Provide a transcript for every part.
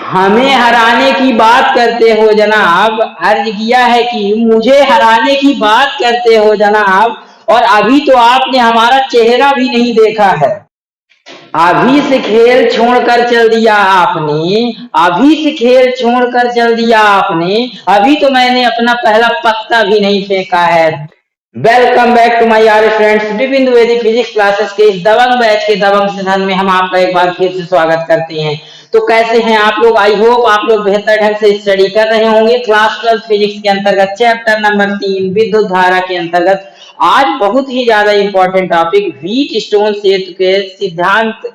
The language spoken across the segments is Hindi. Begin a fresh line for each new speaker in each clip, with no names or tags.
हमें हराने की बात करते हो जनाब, अर्ज किया है कि मुझे हराने की बात करते हो जनाब, और अभी तो आपने हमारा चेहरा भी नहीं देखा है। अभी से खेल छोड़कर चल दिया आपने, अभी से खेल छोड़कर चल दिया आपने, अभी तो मैंने अपना पहला पत्ता भी नहीं फेंका है। वेलकम बैक टू माय यार फ्रेंड्स, बिंदु वैदिक फिजिक्स क्लासेस के इस दबंग बैच के दबंग सेशन में हम आपका एक बार फिर से स्वागत करते हैं। तो कैसे हैं आप लोग? आई होप आप लोग बेहतर ढंग से स्टडी कर रहे होंगे। क्लास 12 फिजिक्स के अंतर्गत चैप्टर नंबर 3 विद्युत धारा के अंतर्गत आज बहुत ही ज्यादा इंपॉर्टेंट टॉपिक व्हीट स्टोन सेतु के सिद्धांत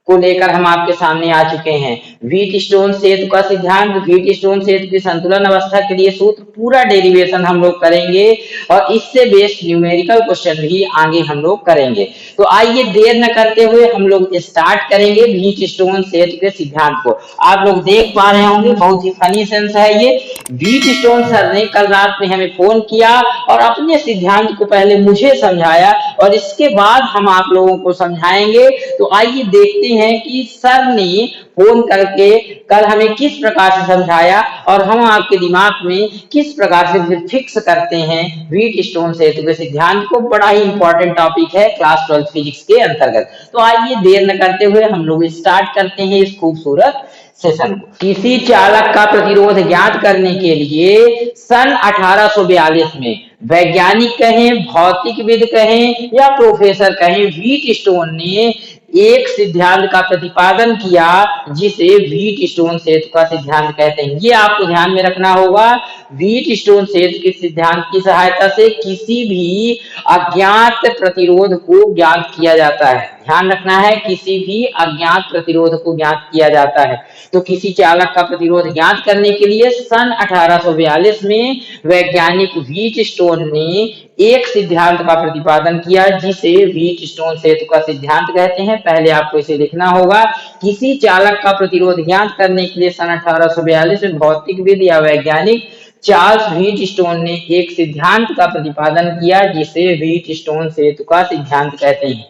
को लेकर हम आपके सामने आ चुके हैं। व्हीट स्टोन सेतु का सिद्धांत, व्हीट स्टोन सेतु की संतुलन अवस्था के लिए सूत्र, पूरा डेरिवेशन हम लोग करेंगे और इससे बेस्ड न्यूमेरिकल क्वेश्चन भी आगे हम लोग करेंगे। तो आइए देर न करते हुए हम लोग स्टार्ट करेंगे व्हीट स्टोन सेतु के सिद्धांत को। आप लोग देख पा रहे होंगे बहुत ही फनी सेंस है ये। व्हीट स्टोन सर ने कल रात में हमें फोन किया और अपने सिद्धांत को पहले मुझे समझाया और इसके बाद हम आप लोगों को समझाएंगे। तो आइए देखते हैं कि सर ने फोन करके कल हमें किस प्रकार से समझाया और हम आपके दिमाग में किस प्रकार से फिर फिक्स करते हैं व्हीट स्टोन सेतु के सिद्धांत को। बड़ा ही इंपॉर्टेंट टॉपिक है क्लास 12 फिजिक्स के अंतर्गत। तो आइए देर न करते हुए हम लोग स्टार्ट करते हैं इस खूबसूरत सेशन को। किसी चालक का प्रतिरोध ज्ञात करने के लिए सन 1842 में वैज्ञानिक कहें, भौतिकविद कहें या प्रोफेसर कहें, व्हीट स्टोन ने एक सिद्धांत का प्रतिपादन किया जिसे व्हीट स्टोन सेतु का सिद्धांत कहते हैं। ये आपको ध्यान में रखना होगा। व्हीट स्टोन सेतु के सिद्धांत की सहायता से किसी भी अज्ञात प्रतिरोध को ज्ञात किया जाता है। ध्यान रखना है, किसी भी अज्ञात प्रतिरोध को ज्ञात किया जाता है। तो किसी चालक का प्रतिरोध ज्ञात करने के लिए सन 1842 में वैज्ञानिक व्हीट स्टोन ने एक सिद्धांत का प्रतिपादन किया जिसे व्हीट स्टोन सेतु का सिद्धांत कहते हैं। पहले आपको इसे लिखना होगा। किसी चालक का प्रतिरोध ज्ञात करने के लिए सन 1842 में भौतिकविद या वैज्ञानिक चार्ल्स व्हीट स्टोन ने एक सिद्धांत का प्रतिपादन किया जिसे व्हीट स्टोन सेतु का सिद्धांत कहते हैं।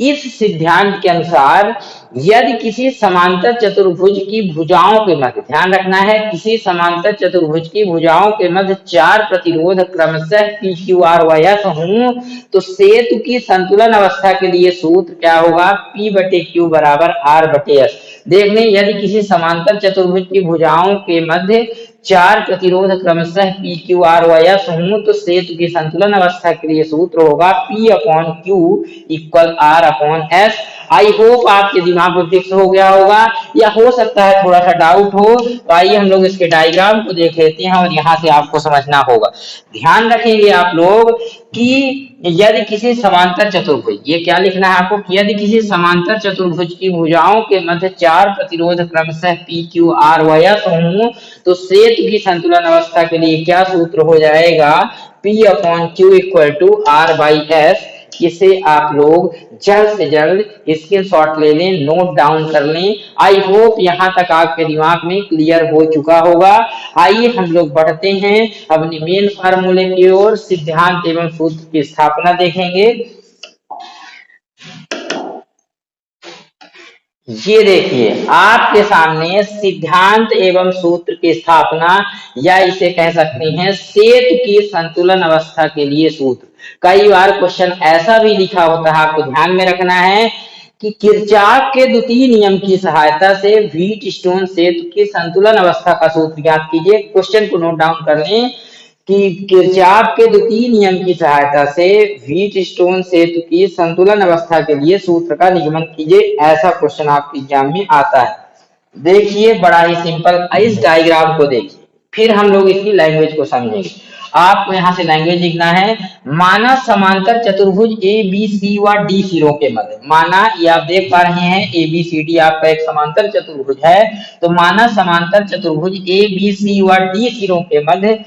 इस सिद्धांत के अनुसार यदि किसी समांतर चतुर्भुज की भुजाओं के मध्य, ध्यान रखना है, किसी समांतर चतुर्भुज की भुजाओं के मध्य चार प्रतिरोध क्रमशः पी क्यू आर व एस हों तो सेतु की संतुलन अवस्था के लिए सूत्र क्या होगा? P बटे क्यू बराबर R बटे एस। देख लें, यदि किसी समांतर चतुर्भुज की भुजाओं के मध्य चार प्रतिरोध क्रमशः पी क्यू आर व एस हों तो सेतु की संतुलन अवस्था के लिए सूत्र होगा P upon Q equal R upon S. I hope आपके दिमाग में फिक्स हो गया होगा, या हो सकता है थोड़ा सा डाउट हो। तो आइए हम लोग इसके डायग्राम को देख लेते हैं और यहाँ से आपको समझना होगा। ध्यान रखेंगे आप लोग कि यदि किसी समांतर चतुर्भुज, ये क्या लिखना है आपको, यदि किसी समांतर चतुर्भुज की भुजाओं के मध्य चार प्रतिरोध क्रमशः पी क्यू आर व एस हों तो सेतु की संतुलन अवस्था के लिए क्या सूत्र हो जाएगा? P upon Q equal to R by S. इसे आप लोग जल्द से जल्द स्क्रीनशॉट ले लें, नोट डाउन कर लें। आई होप यहाँ तक आपके दिमाग में क्लियर हो चुका होगा। आइए हम लोग बढ़ते हैं अपने मेन फार्मूले की ओर। सिद्धांत एवं सूत्र की स्थापना देखेंगे। ये देखिए आपके सामने सिद्धांत एवं सूत्र की स्थापना, या इसे कह सकते हैं सेतु की संतुलन अवस्था के लिए सूत्र। कई बार क्वेश्चन ऐसा भी लिखा होता है, आपको ध्यान में रखना है कि किरचॉफ के द्वितीय नियम की सहायता से व्हीट स्टोन सेतु की संतुलन अवस्था का सूत्र ज्ञात कीजिए। क्वेश्चन को नोट डाउन कर लें कि किरचॉफ के द्वितीय नियम की सहायता से व्हीट स्टोन सेतु की संतुलन अवस्था के लिए सूत्र का निगमन कीजिए। ऐसा क्वेश्चन आपके एग्जाम में आता है। देखिए बड़ा ही सिंपल, इस डायग्राम को देखिए, फिर हम लोग इसकी लैंग्वेज को समझेंगे। आपको यहाँ से लैंग्वेज लिखना है। माना समांतर चतुर्भुज ए बी सी व डी सिरों के मध्य, माना ये आप देख पा रहे हैं ए बी सी डी आपका एक समांतर चतुर्भुज है। तो माना समांतर चतुर्भुज ए बी सी व डी सिरों के मध्य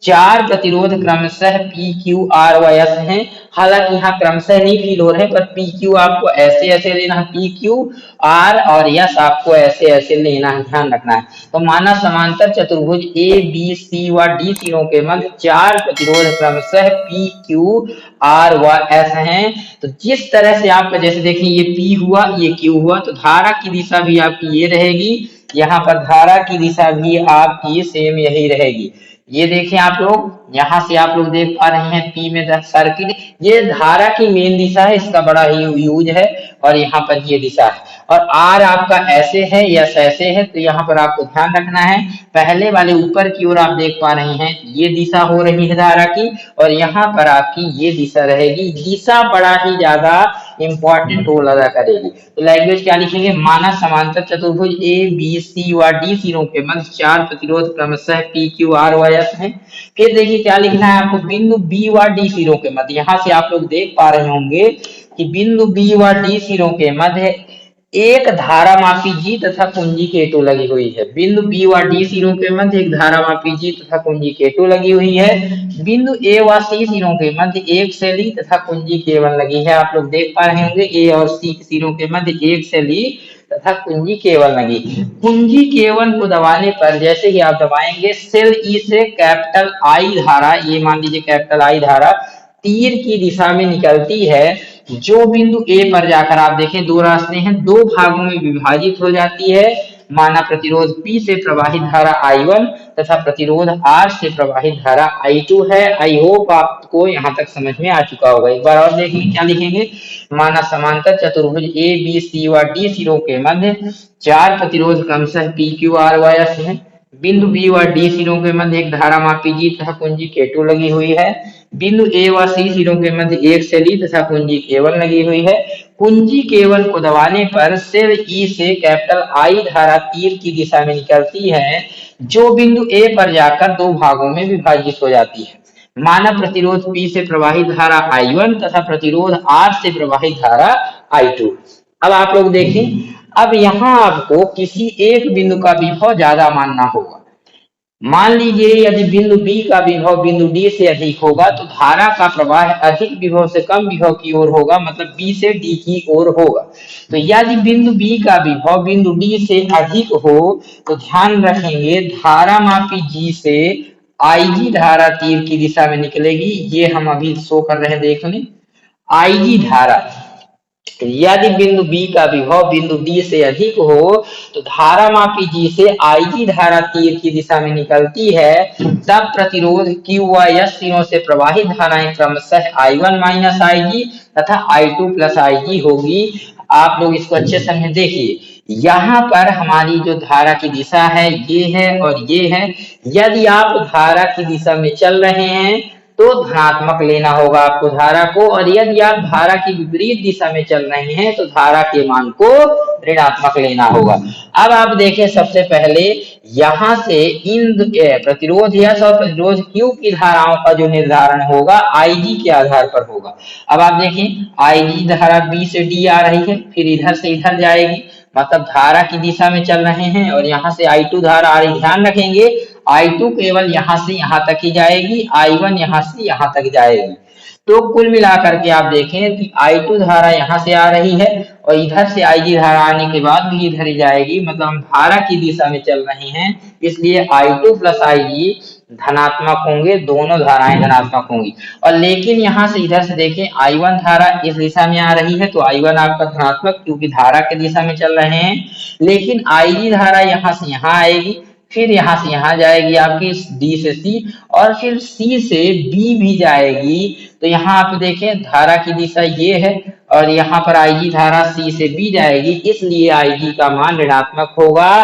चार प्रतिरोध क्रमशः पी क्यू आर व एस हैं। हालांकि यहाँ क्रमशः नहीं फील हो रहे, पर पी क्यू आपको ऐसे ऐसे लेना है, पी क्यू आर और एस आपको ऐसे ऐसे लेना है, ध्यान रखना है। तो माना समांतर चतुर्भुज ए बी सी व डी तीनों के मध्य चार प्रतिरोध क्रमशः पी क्यू आर व एस हैं। तो जिस तरह से आपका, जैसे देखिए ये पी हुआ, ये क्यू हुआ, तो धारा की दिशा भी आपकी ये रहेगी, यहाँ पर धारा की दिशा भी आपकी सेम यही रहेगी। ये देखें आप लोग, यहाँ से आप लोग देख पा रहे हैं पी में सर्किल, ये धारा की मेन दिशा है, इसका बड़ा ही यूज है। और यहाँ पर ये दिशा है, और आर आपका ऐसे है, यस ऐसे है, तो यहाँ पर आपको ध्यान रखना है। पहले वाले ऊपर की ओर आप देख पा रहे हैं ये दिशा हो रही है धारा की, और यहाँ पर आपकी ये दिशा रहेगी। दिशा बड़ा ही ज्यादा इंपॉर्टेंट रोल अदा करेगी। तो लैंग्वेज क्या लिखेंगे, माना समांतर चतुर्भुज ए बी सी व डी सिरों के मध्य 4 प्रतिरोध क्रमशः पी क्यू आर व एस है। फिर देखिए क्या लिखना है आपको, बिंदु बी व डी सिरों के मध्य, यहाँ से आप लोग देख पा रहे होंगे कि बिंदु बी व डी सिरों के मध्य एक धारामापी जी तथा कुंजी K2 लगी हुई है। बिंदु बी व डी सिरों के मध्य एक धारामापी जी तथा कुंजी K2 लगी हुई है। बिंदु ए व सी सिरों के मध्य एक शैली तथा कुंजी K1 लगी है। आप लोग देख पा रहे होंगे ए और सी सिरों के मध्य एक शैली तथा कुंजी K1 लगी। कुंजी K1 को दबाने पर जैसे ही आप दबाएंगे, सेल ई से कैपिटल आई धारा, ये मान लीजिए कैपिटल आई धारा तीर की दिशा में निकलती है, जो बिंदु ए पर जाकर आप देखें दो रास्ते हैं, दो भागों में विभाजित हो जाती है। माना प्रतिरोध P से प्रवाहित धारा I1 तथा प्रतिरोध R से प्रवाहित धारा I2 है। आई होप आपको यहाँ तक समझ में आ चुका होगा। एक बार और देखेंगे क्या लिखेंगे, माना समांतर चतुर्भुज ए बी सी व डी सिरों के मध्य 4 प्रतिरोध क्रमशः पी क्यू आर व एस है। बिंदु बी व डी सिरों के मध्य एक धारामापी जी तथा कुंजी K2 लगी हुई है। बिंदु ए व सी सिरों के मध्य एक शैली तथा कुंजी K1 लगी हुई है। कुंजी K1 को दबाने पर सेल ई से कैपिटल आई धारा तीर की दिशा में निकलती है, जो बिंदु ए पर जाकर दो भागों में विभाजित हो जाती है। माना प्रतिरोध P से प्रवाहित धारा I1 तथा प्रतिरोध R से प्रवाहित धारा I2। अब आप लोग देखें, अब यहाँ आपको किसी एक बिंदु का विभव ज्यादा मानना होगा। मान लीजिए यदि बिंदु बी का विभव बिंदु डी से अधिक होगा, तो धारा का प्रवाह अधिक विभव से कम विभव की ओर होगा, मतलब बी से डी की ओर होगा। तो यदि बिंदु बी का विभव बिंदु डी से अधिक हो, तो ध्यान रखेंगे धारामापी जी से आईजी धारा तीर की दिशा में निकलेगी। ये हम अभी शो कर रहे हैं, देख लें आईजी धारा। यदि बिंदु बी का विभव बिंदु डी से अधिक हो, तो धारामापी जी से आईजी धारा तीर की दिशा में निकलती है। तब प्रतिरोध क्यू व एस सिरों से प्रवाहित धाराएं क्रमशः I1 माइनस आईजी तथा I2 प्लस आईजी होगी। आप लोग इसको अच्छे से देखिए, यहाँ पर हमारी जो धारा की दिशा है ये है और ये है। यदि आप धारा की दिशा में चल रहे हैं तो धनात्मक लेना होगा आपको धारा को, और यदि आप धारा की विपरीत दिशा में चल रहे हैं तो धारा के मान को ऋणात्मक लेना होगा। अब आप देखें, सबसे पहले यहां से इन प्रतिरोध यस और प्रतिरोध क्यू की धाराओं का जो निर्धारण होगा आईजी के आधार पर होगा। अब आप देखें, आईजी धारा बी से डी आ रही है, फिर इधर से इधर जाएगी, मतलब धारा की दिशा में चल रहे हैं, और यहाँ से I2 धारा आ रही। ध्यान रखेंगे I2 केवल यहाँ से यहाँ तक ही जाएगी, I1 यहाँ से यहाँ तक जाएगी। तो कुल मिलाकर के आप देखें कि I2 धारा यहाँ से आ रही है और इधर से IG धारा आने के बाद भी इधर ही जाएगी, मतलब हम धारा की दिशा में चल रहे हैं, इसलिए I2 प्लस IG धनात्मक होंगे, दोनों धाराएं धनात्मक होंगी। और लेकिन यहाँ से इधर से देखें I1 धारा इस दिशा में आ रही है, तो I1 आपका धनात्मक, क्योंकि धारा की दिशा में चल रहे हैं। लेकिन IG धारा यहाँ से यहाँ आएगी, फिर यहाँ से यहाँ जाएगी आपकी डी से सी, और फिर सी से बी भी जाएगी। तो यहाँ आप देखें धारा की दिशा ये है, और यहाँ पर आईजी धारा सी से बी जाएगी, इसलिए आईजी का मान ऋणात्मक होगा।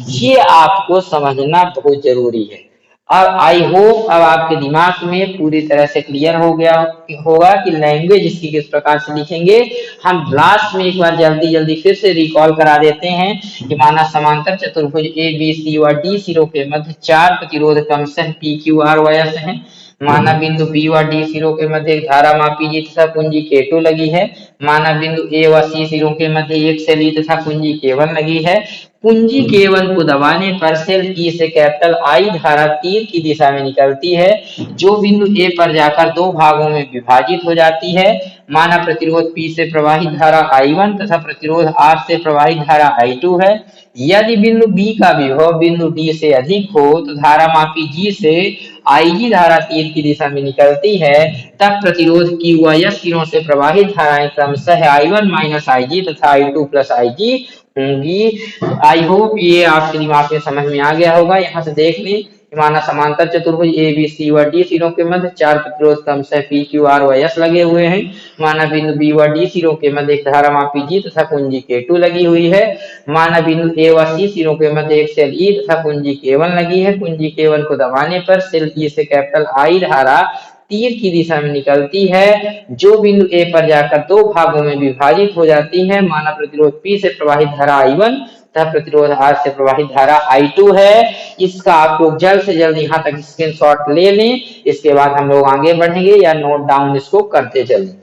ये आपको समझना बहुत जरूरी है। अब आई होप अब आपके दिमाग में पूरी तरह से क्लियर हो गया होगा कि लैंग्वेज इसकी किस प्रकार से लिखेंगे। हम लास्ट में एक बार जल्दी फिर से रिकॉल करा देते हैं कि माना समांतर चतुर्भुज ए बी सी व डी सिरों के मध्य 4 प्रतिरोध क्रमशः पी क्यू आर व एस है। माना बिंदु बी व डी सिरों के मध्य एक धारामापी जी तथा कुंजी K2 लगी है। माना बिंदु ए व सी सिरों के मध्य एक शैली तथा कुंजी K1 लगी है। कुंजी K1 को दबाने पर सेल ई से कैपिटल आई धारा तीर की दिशा में निकलती है, जो बिंदु ए पर जाकर दो भागों में विभाजित हो जाती है। माना प्रतिरोध P से प्रवाहित धारा I1 तथा प्रतिरोध R से प्रवाहित धारा I2 है। यदि बिंदु B का विभव बिंदु D से अधिक हो, तो धारामापी G से IG धारा तीर की दिशा में निकलती है। तब प्रतिरोध Q व S सिरों से प्रवाहित धाराएं क्रमशः I1 माइनस IG तथा I2 प्लस IG होंगी। आई होप ये आपके दिमाग में समझ में आ गया होगा। यहाँ से देख लें, माना समांतर चतुर्भुज ए बी सी व डी सिरों के मध्य 4 प्रतिरोध क्रमशः पी क्यू आर व एस लगे हुए हैं। माना बिंदु बी व डी सिरों के मध्य एक धारा मापी जी तथा कुंजी K2 लगी हुई है। माना बिंदु ए व सी सिरों के मध्य एक सेल ई तथा कुंजी K1 लगी है। कुंजी K1 को दबाने पर सेल ई से कैपिटल आई धारा तीर की दिशा में निकलती है, जो बिंदु ए पर जाकर दो भागों में विभाजित हो जाती है। माना प्रतिरोध P से प्रवाहित धारा I1 तथा प्रतिरोध R से प्रवाहित धारा I2 है। इसका आप लोग जल्द से जल्द यहाँ तक स्क्रीनशॉट ले लें, इसके बाद हम लोग आगे बढ़ेंगे या नोट डाउन इसको करते चलें।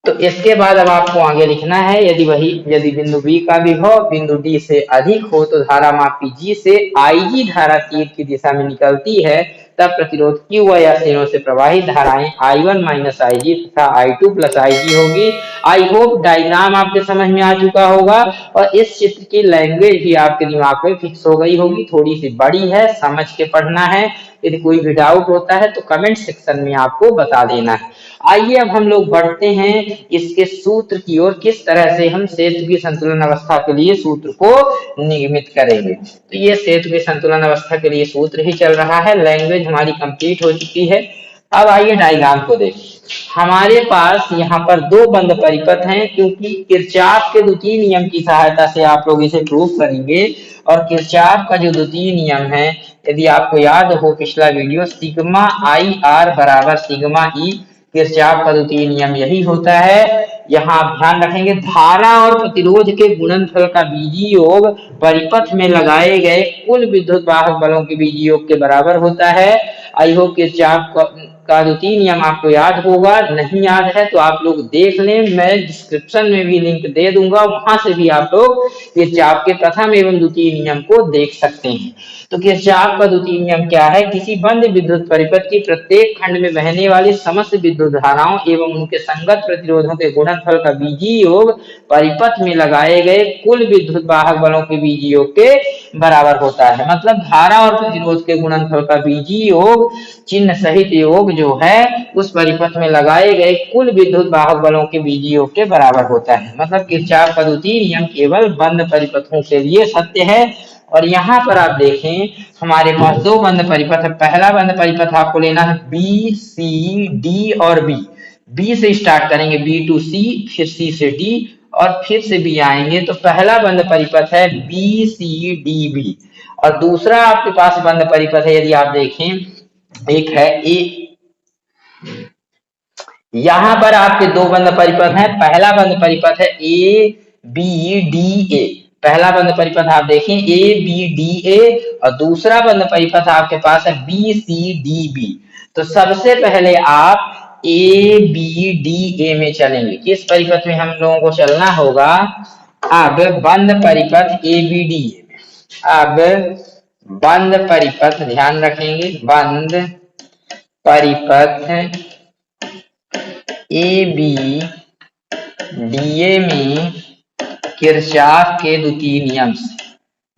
तो इसके बाद अब आपको आगे लिखना है, यदि बिंदु बी का विभव बिंदु डी से अधिक हो तो धारा मापी जी से आईजी धारा तीर की दिशा में निकलती है, तब प्रतिरोध क्यू व या तीनों से प्रवाहित धाराएं I1 माइनस आईजी तथा I2 प्लस आईजी होगी। आई होप डायग्राम आपके समझ में आ चुका होगा और इस चित्र की लैंग्वेज भी आपके दिमाग में फिक्स हो गई होगी। थोड़ी सी बड़ी है, समझ के पढ़ना है। यदि कोई भी डाउट होता है तो कमेंट सेक्शन में आपको बता देना है। आइए अब हम लोग बढ़ते हैं इसके सूत्र की ओर, किस तरह से हम सेतु की संतुलन अवस्था के लिए सूत्र को नियमित करेंगे। तो ये सेतु की संतुलन अवस्था के लिए सूत्र ही चल रहा है। लैंग्वेज हमारी कंप्लीट हो चुकी है। अब आइए डायग्राम को देखें। हमारे पास यहाँ पर दो बंद परिपथ हैं, क्योंकि किरचॉफ के द्वितीय नियम की सहायता से आप लोग इसे प्रूव करेंगे। और किरचॉफ का जो द्वितीय नियम है, यदि आपको याद हो पिछला वीडियो, सिग्मा आई आर बराबर सिग्मा ई, किरचॉफ का द्वितीय नियम यही होता है। यहाँ आप ध्यान रखेंगे, धारा और प्रतिरोध के गुणनफल का बीजीय योग परिपथ में लगाए गए कुल विद्युत वाहक बलों के बीजीय योग के बराबर होता है। आई होप किरचॉफ का द्वितीय नियम आपको याद होगा। नहीं याद है तो आप लोग देख लें, मैं डिस्क्रिप्शन में भी लिंक दे दूंगा, वहां से भी आप लोग किरचॉफ के प्रथम एवं द्वितीय नियम को देख सकते हैं। तो किरचॉफ का द्वितीय नियम क्या है? किसी बंद विद्युत परिपथ की प्रत्येक खंड में बहने वाली समस्त विद्युत धाराओं एवं उनके संगत प्रतिरोधों के गुणनफल का बीजीय योग परिपथ में लगाए गए कुल विद्युत वाहक बलों के बीजीय योग के बराबर होता है। मतलब धारा और प्रतिरोध के गुणनफल का बीजीय योग चिन्ह सहित योग जो है उस परिपथ में लगाए गए कुल विद्युत वाहक बलों के बीजीय योग के बराबर होता है। मतलब किरचॉफ का द्वितीय नियम केवल बंद परिपथों के लिए सत्य है। और यहाँ पर आप देखें, हमारे पास दो बंद परिपथ है। पहला बंद परिपथ आपको लेना है बी सी डी और बी। बी से स्टार्ट करेंगे, बी टू सी, फिर सी से डी और फिर से बी आएंगे। तो पहला बंद परिपथ है बी सी डी बी। और दूसरा आपके पास बंद परिपथ है, यदि आप देखें, एक है ए। यहां पर आपके दो बंद परिपथ हैं। पहला बंद परिपथ है ए बी डी ए। पहला बंद परिपथ आप देखें ए बी डी ए और दूसरा बंद परिपथ आपके पास है बी सी डी बी। तो सबसे पहले आप ए बी डी ए में चलेंगे। किस परिपथ में हम लोगों को चलना होगा? अब बंद परिपथ ए बी डी ए में। अब बंद परिपथ ध्यान रखेंगे, बंद परिपथ ए बी डी ए में किरचॉफ के द्वितीय नियम से,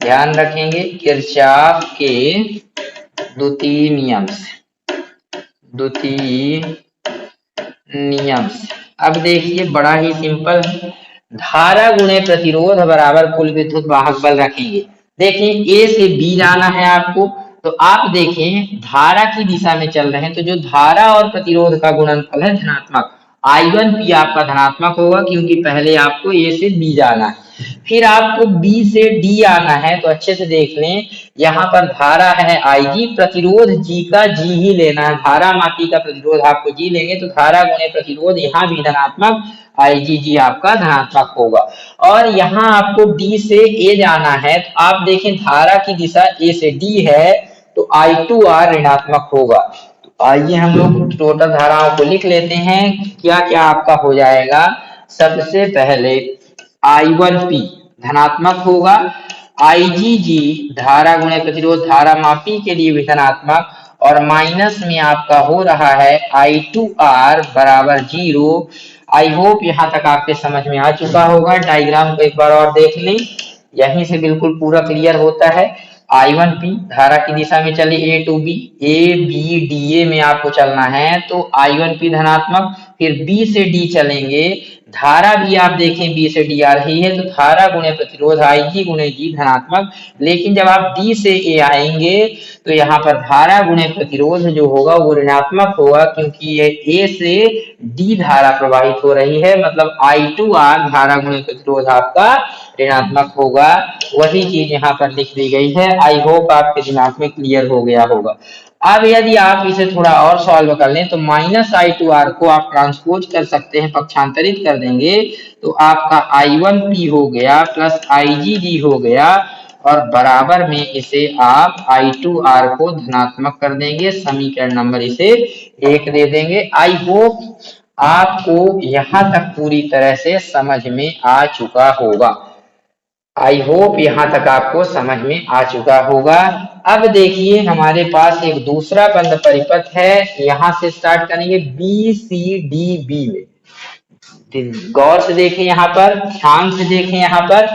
ध्यान रखेंगे, किरचॉफ के द्वितीय नियम से, द्वितीय नियम से। अब देखिए बड़ा ही सिंपल है, धारा गुणे प्रतिरोध बराबर कुल विद्युत वाहक बल रखेंगे। देखिए ए से बी जाना है आपको, तो आप देखें धारा की दिशा में चल रहे हैं, तो जो धारा और प्रतिरोध का गुणनफल है धनात्मक, I1P आपका धनात्मक होगा, क्योंकि पहले आपको ए से बी जाना है। फिर आपको बी से डी आना है। तो अच्छे से देख लें, यहाँ पर धारा है IG, प्रतिरोध जी का जी ही लेना है। धारा मापी का प्रतिरोध आपको जी लेंगे, तो धारा गुणे प्रतिरोध यहाँ भी धनात्मक, IG जी आपका धनात्मक होगा। और यहाँ आपको डी से ए जाना है, तो आप देखें धारा की दिशा ए से डी है, तो I2R ऋणात्मक होगा। आइए हम लोग टोटल धाराओं को लिख लेते हैं। क्या क्या आपका हो जाएगा? सबसे पहले I1P धनात्मक होगा, IgG धारा गुणे प्रतिरोध धारा मापी के लिए भी धनात्मक, और माइनस में आपका हो रहा है I2R बराबर 0। आई होप यहाँ तक आपके समझ में आ चुका होगा। डायग्राम को एक बार और देख लें, यहीं से बिल्कुल पूरा क्लियर होता है। I1P धारा की दिशा में चले A टू B, ABDA में आपको चलना है तो I1P धनात्मक, फिर B से D चलेंगे, धारा भी आप देखें B से D आ रही है तो धारा गुणे प्रतिरोध IG गुणे G धनात्मक। लेकिन जब आप D से A आएंगे तो यहाँ पर धारा गुणे प्रतिरोध जो होगा वो ऋणात्मक होगा, क्योंकि ये A से D धारा प्रवाहित हो रही है, मतलब I2R धारा गुणे प्रतिरोध आपका ऋणात्मक होगा। वही चीज यहाँ पर लिख दी गई है। आई होप आपके दिमाग में क्लियर हो गया होगा। अब यदि आप इसे थोड़ा और सॉल्व कर लें तो -I2R को आप ट्रांसपोज कर सकते हैं, पक्षांतरित कर देंगे तो आपका I1P हो गया प्लस IgG हो गया, और बराबर में इसे आप I2R को धनात्मक कर देंगे, समीकरण नंबर इसे 1 दे देंगे। आई होप आपको यहाँ तक पूरी तरह से समझ में आ चुका होगा। आई होप यहाँ तक आपको समझ में आ चुका होगा। अब देखिए हमारे पास एक दूसरा बंद परिपथ है, यहाँ से स्टार्ट करेंगे BCDB में। गौर से देखें, यहाँ पर ध्यान से देखें, यहाँ पर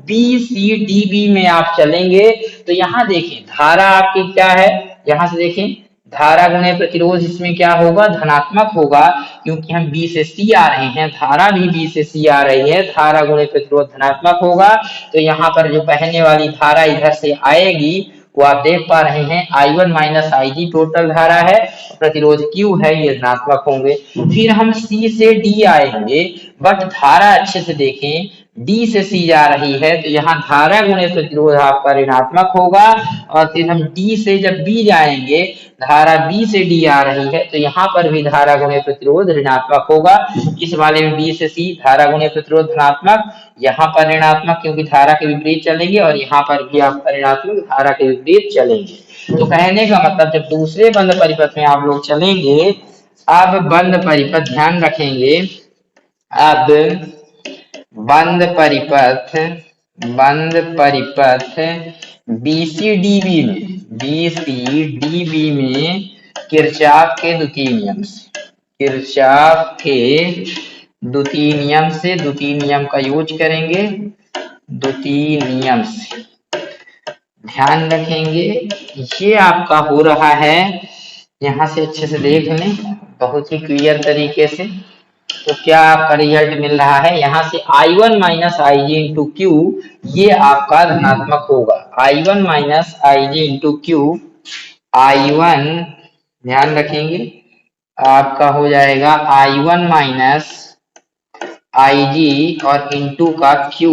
BCDB में आप चलेंगे तो यहाँ देखें धारा आपकी क्या है, यहाँ से देखें धारा गुणे प्रतिरोध इसमें क्या होगा, धनात्मक होगा, क्योंकि हम B से C आ रहे हैं, धारा भी B से C आ रही है, धारा गुणे प्रतिरोध धनात्मक होगा। तो यहाँ पर जो बहने वाली धारा इधर से आएगी वो आप देख पा रहे हैं I1 माइनस IG टोटल धारा है, प्रतिरोध Q है, ये धनात्मक होंगे। फिर हम C से D आएंगे, बट धारा अच्छे से देखें D से C जा रही है तो यहाँ धारा गुणे प्रतिरोध आपका ऋणात्मक होगा, और फिर हम D से जब B जाएंगे, धारा B से D आ रही है तो यहाँ पर भी धारा गुणे प्रतिरोध ऋणात्मक होगा। इस वाले में B से C धारा गुणे प्रतिरोध धनात्मक, यहाँ पर ऋणात्मक क्योंकि धारा के विपरीत चलेंगे, और यहाँ पर भी आपका ऋणात्मक धारा के विपरीत चलेंगे। तो कहने का मतलब जब दूसरे बंद परिपथ में आप लोग चलेंगे, अब बंद परिपथ ध्यान रखेंगे, अब बंद परिपथ BCDB में किरचॉफ के द्वितीय नियम का यूज करेंगे, द्वितीय नियम से ध्यान रखेंगे। ये आपका हो रहा है, यहाँ से अच्छे से देख लें बहुत ही क्लियर तरीके से। तो क्या आपका रिजल्ट मिल रहा है, यहाँ से I1 minus IG into Q ये आपका धनात्मक होगा। I1 minus IG into Q, I1 ध्यान रखेंगे आपका हो जाएगा I1 माइनस IG और इंटू का Q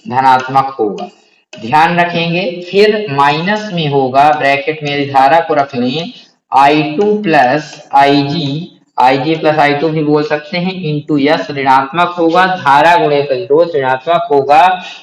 धनात्मक होगा, ध्यान रखेंगे। फिर माइनस में होगा, ब्रैकेट में धारा को रख लें, I2 plus IG plus I2 भी बोल सकते हैं, इंटू यस ऋणात्मक होगा, धारा गुणे प्रतिरोध ऋणात्मक होगा,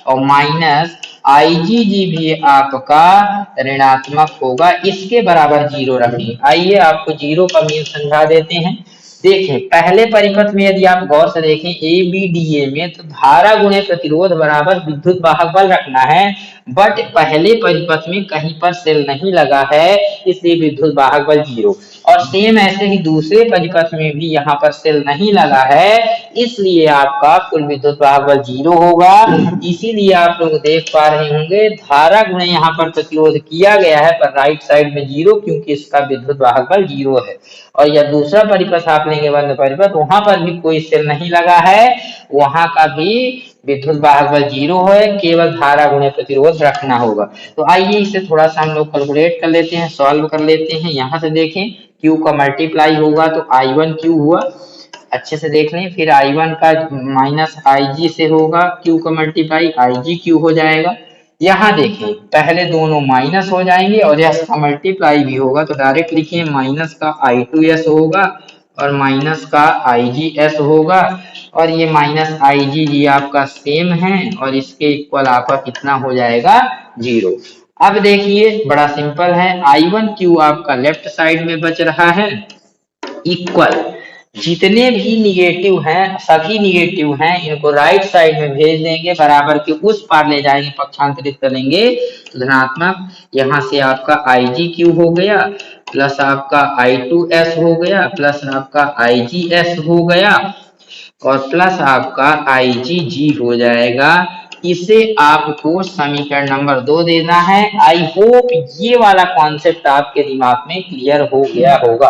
और माइनस IgG भी आपका ऋणात्मक होगा, इसके बराबर 0 रखें। आइए आपको 0 का मीन समझा देते हैं। देखें पहले परिपथ में यदि आप गौर से देखें ABDA में, तो धारा गुणे प्रतिरोध बराबर विद्युत वाहक बल रखना है, बट पहले परिपथ में कहीं पर सेल नहीं लगा है, इसलिए विद्युत वाहक बल 0। और सेम ऐसे ही दूसरे परिपथ में भी यहाँ पर सेल नहीं लगा है, इसलिए आपका कुल विद्युत वाहक बल 0 होगा। इसीलिए आप लोग देख पा रहे होंगे धारा गुणे यहाँ पर प्रतिरोध किया गया है, पर राइट साइड में 0, क्योंकि इसका विद्युत वाहक बल 0 है। और यह दूसरा परिपथ आप लेंगे बंद परिपथ, वहां पर भी कोई सेल नहीं लगा है, वहां का भी विद्युत वाहक बल 0 है, केवल धारा गुणे प्रतिरोध रखना होगा। तो आइए इसे थोड़ा सा हम लोग कैलकुलेट कर लेते हैं, सॉल्व कर लेते हैं। यहाँ से देखें Q का मल्टीप्लाई होगा तो I1Q हुआ, अच्छे से देख लें। फिर I1 का माइनस IG से होगा, Q का मल्टीप्लाई IgQ हो जाएगा। यहाँ देखें पहले दोनों माइनस हो जाएंगे और यस का मल्टीप्लाई भी होगा, तो डायरेक्ट लिखिए माइनस का I2S होगा और माइनस का IgS होगा, और ये माइनस IgG आपका सेम है, और इसके इक्वल आपका कितना हो जाएगा 0। अब देखिए बड़ा सिंपल है, I1Q आपका लेफ्ट साइड में बच रहा है, इक्वल जितने भी निगेटिव हैं सभी निगेटिव हैं, इनको राइट साइड में भेज देंगे, बराबर के उस पार ले जाएंगे, पक्षांतरित करेंगे तो धनात्मक। यहाँ से आपका IgQ हो गया, प्लस आपका I2S हो गया, प्लस आपका IgS हो गया, और प्लस आपका IgG हो जाएगा। इसे आपको समीकरण नंबर 2 देना है। आई होप ये वाला कॉन्सेप्ट आपके दिमाग में क्लियर हो गया होगा।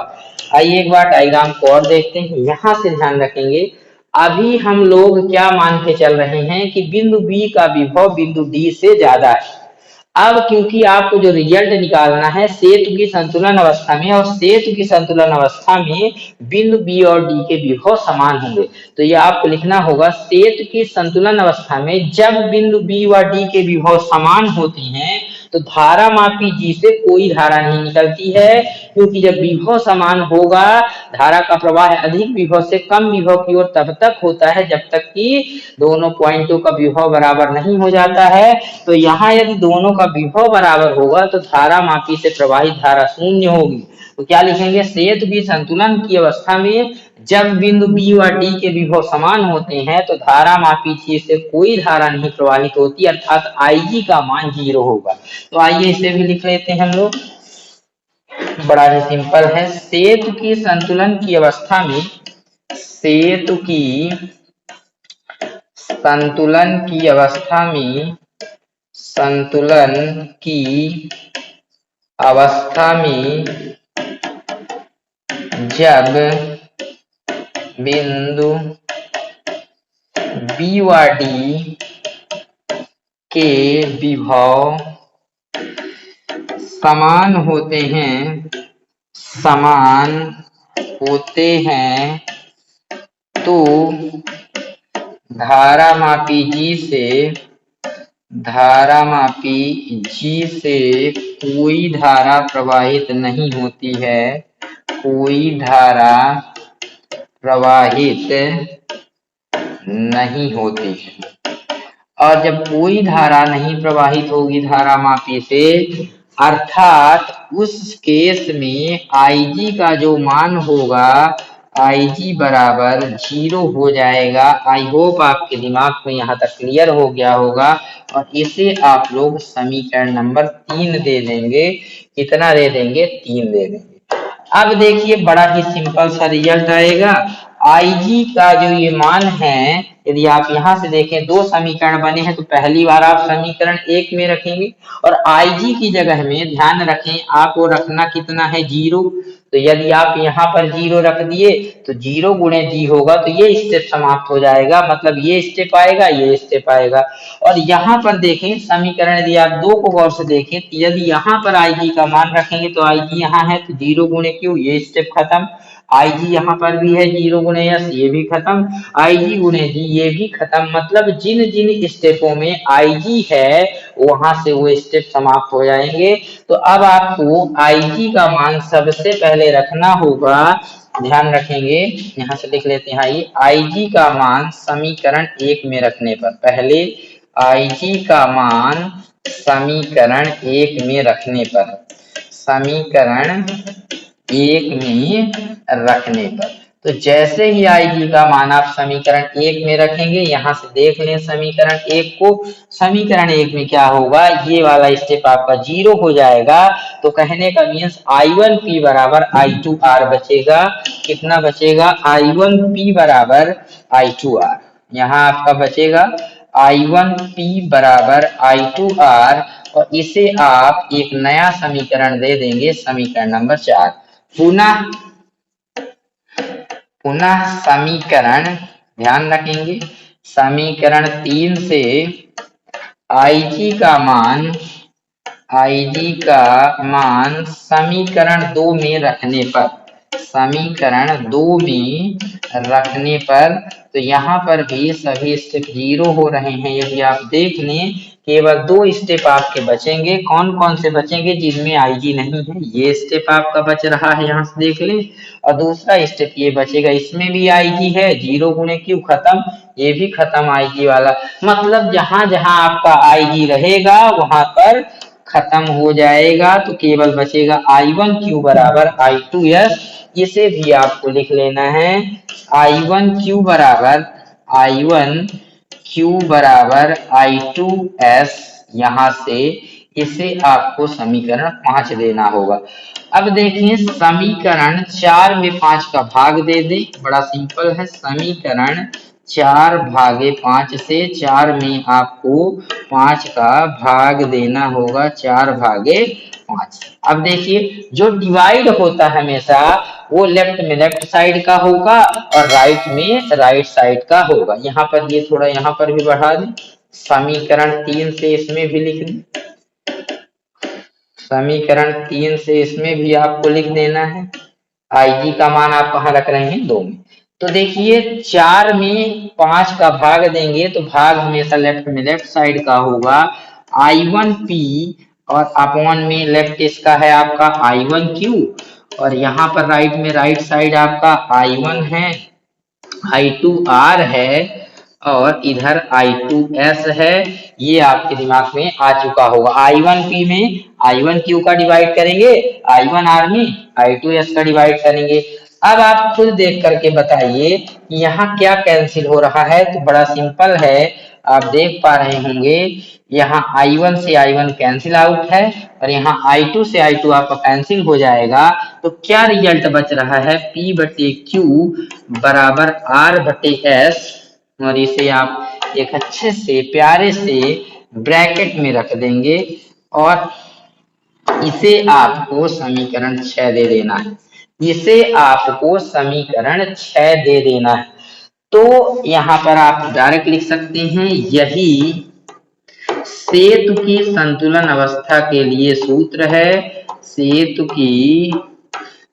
आइए एक बार डायग्राम को और देखते हैं। यहाँ से ध्यान रखेंगे, अभी हम लोग क्या मान के चल रहे हैं कि बिंदु बी का विभव बिंदु डी से ज्यादा है। अब क्योंकि आपको जो रिजल्ट निकालना है सेतु की संतुलन अवस्था में, और सेतु की संतुलन अवस्था में बिंदु बी और डी के विभव समान होंगे, तो ये आपको लिखना होगा सेतु की संतुलन अवस्था में जब बिंदु बी व डी के विभव समान होते हैं तो धारामापी जी से कोई धारा नहीं निकलती है, क्योंकि जब विभव समान होगा धारा का प्रवाह अधिक विभव से कम विभव की ओर तब तक होता है जब तक कि दोनों पॉइंटों का विभव बराबर नहीं हो जाता है। तो यहाँ यदि दोनों का विभव बराबर होगा तो धारामापी से प्रवाहित धारा शून्य होगी। तो क्या लिखेंगे, सेतु की संतुलन की अवस्था में जब बिंदु बी व डी के विभव समान होते हैं तो धारामापी जी से कोई धारा नहीं प्रवाहित होती, अर्थात आई जी का मान 0 होगा। तो आइए इसे भी लिख लेते हैं हम लोग, बड़ा ही सिंपल है। सेतु की संतुलन की अवस्था में, सेतु की संतुलन की अवस्था में, संतुलन की अवस्था में जब बिंदु बी व डी के विभव समान होते हैं, समान होते हैं तो धारामापी जी से कोई धारा प्रवाहित नहीं होती है, कोई धारा प्रवाहित नहीं होती है। और जब कोई धारा नहीं प्रवाहित होगी धारामापी से, अर्थात उस केस में Ig का जो मान होगा Ig बराबर 0 हो जाएगा। आई होप आपके दिमाग में यहाँ तक क्लियर हो गया होगा। और इसे आप लोग समीकरण नंबर 3 दे देंगे। कितना दे देंगे, 3 दे देंगे। अब देखिए बड़ा ही सिंपल सा रिजल्ट आएगा। Ig का जो ये मान है, यदि आप यहाँ से देखें दो समीकरण बने हैं तो पहली बार आप समीकरण 1 में रखेंगे और Ig की जगह में ध्यान रखें आपको रखना कितना है, 0। तो यदि आप यहाँ पर 0 रख दिए तो 0 गुणे जी होगा, तो ये स्टेप समाप्त हो जाएगा, मतलब ये स्टेप आएगा, ये स्टेप आएगा। और यहाँ पर देखें समीकरण यदि आप 2 को गौर से देखें, यदि यहाँ पर Ig का मान रखेंगे तो Ig यहाँ है तो 0 गुणे क्यू, ये स्टेप खत्म। Ig यहाँ पर भी है 0 गुणे यस, ये भी खत्म। Ig गुणे जी, ये भी खत्म। मतलब जिन जिन स्टेपों में Ig है वहां से वो स्टेप समाप्त हो जाएंगे। तो अब आपको Ig का मान सबसे पहले रखना होगा, ध्यान रखेंगे, यहाँ से लिख लेते हैं Ig का मान समीकरण 1 में रखने पर, पहले Ig का मान समीकरण 1 में रखने पर, समीकरण 1 में रखने पर, तो जैसे ही Ig का मान आप समीकरण 1 में रखेंगे, यहाँ से देख लें समीकरण 1 को, समीकरण 1 में क्या होगा, ये वाला स्टेप आपका 0 हो जाएगा। तो कहने का मीन्स I1P बराबर I2R बचेगा। कितना बचेगा, I1P बराबर I2R, यहाँ आपका बचेगा I1P बराबर I2R। और इसे आप एक नया समीकरण दे देंगे, समीकरण नंबर 4। पुनः समीकरण, ध्यान रखेंगे, समीकरण 3 से Ig का मान समीकरण 2 में रखने पर, समीकरण 2 में रखने पर, तो यहाँ पर भी सभी स्टेप 0 हो रहे हैं। यदि आप देख लें केवल 2 स्टेप आपके बचेंगे, कौन कौन से बचेंगे, जिनमें Ig नहीं है, ये स्टेप आपका बच रहा है, यहाँ से देख लें। और दूसरा स्टेप ये बचेगा, इसमें भी Ig है, 0 गुणे क्यू खत्म, ये भी खत्म Ig वाला। मतलब जहां जहां आपका Ig रहेगा वहां पर खत्म हो जाएगा, तो केवल बचेगा I1Q बराबर I2S। इसे भी आपको लिख लेना है, I1Q बराबर I2S। यहाँ से इसे आपको समीकरण 5 देना होगा। अब देखिए समीकरण 4 में 5 का भाग दे दें, बड़ा सिंपल है। समीकरण 4 भागे 5 से 4 में आपको 5 का भाग देना होगा 4 भागे 5। अब देखिए जो डिवाइड होता है हमेशा वो लेफ्ट में लेफ्ट साइड का होगा और राइट में राइट साइड का होगा। यहाँ पर ये थोड़ा यहाँ पर भी बढ़ा दें, समीकरण 3 से इसमें भी लिख दें, समीकरण 3 से इसमें भी आपको लिख देना है। आई का मान आप कहाँ रख रहे हैं, 2 में। तो देखिए 4 में 5 का भाग देंगे तो भाग हमेशा लेफ्ट में लेफ्ट साइड का होगा, I1P और अपॉन में लेफ्ट इसका है आपका I1Q और यहाँ पर राइट में राइट साइड आपका I1 है, I2R है और इधर I2S है। ये आपके दिमाग में आ चुका होगा। I1P में I1Q का डिवाइड करेंगे, I1R में I2S का डिवाइड करेंगे। अब आप खुद देख करके बताइए कि यहाँ क्या कैंसिल हो रहा है। तो बड़ा सिंपल है, आप देख पा रहे होंगे यहाँ I1 से I1 कैंसिल आउट है और यहाँ I2 से I2 आपका कैंसिल हो जाएगा। तो क्या रिजल्ट बच रहा है, P बटे Q बराबर R बटे S और इसे आप एक अच्छे से प्यारे से ब्रैकेट में रख देंगे और इसे आपको समीकरण 6 दे देना है। इसे आपको समीकरण 6 दे देना है। तो यहाँ पर आप डायरेक्ट लिख सकते हैं, यही सेतु की संतुलन अवस्था के लिए सूत्र है। सेतु की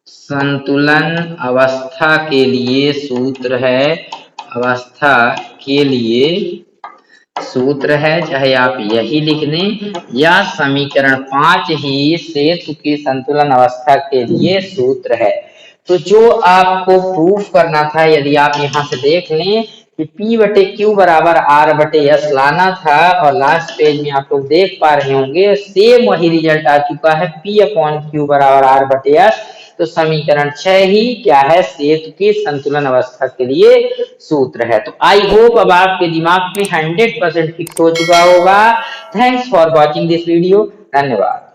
संतुलन अवस्था के लिए सूत्र है, अवस्था के लिए सूत्र है, चाहे आप यही लिख दें या समीकरण 5 ही सेतु की संतुलन अवस्था के लिए सूत्र है। तो जो आपको प्रूफ करना था, यदि आप यहाँ से देख लें कि P बटे Q बराबर R बटे S लाना था और लास्ट पेज में आप लोग देख पा रहे होंगे सेम वही रिजल्ट आ चुका है, P अपॉन Q बराबर R बटे S। तो समीकरण 6 ही क्या है, सेतु की संतुलन अवस्था के लिए सूत्र है। तो आई होप अब आपके दिमाग में 100% फिक्स हो चुका होगा। Thanks for watching this video, धन्यवाद।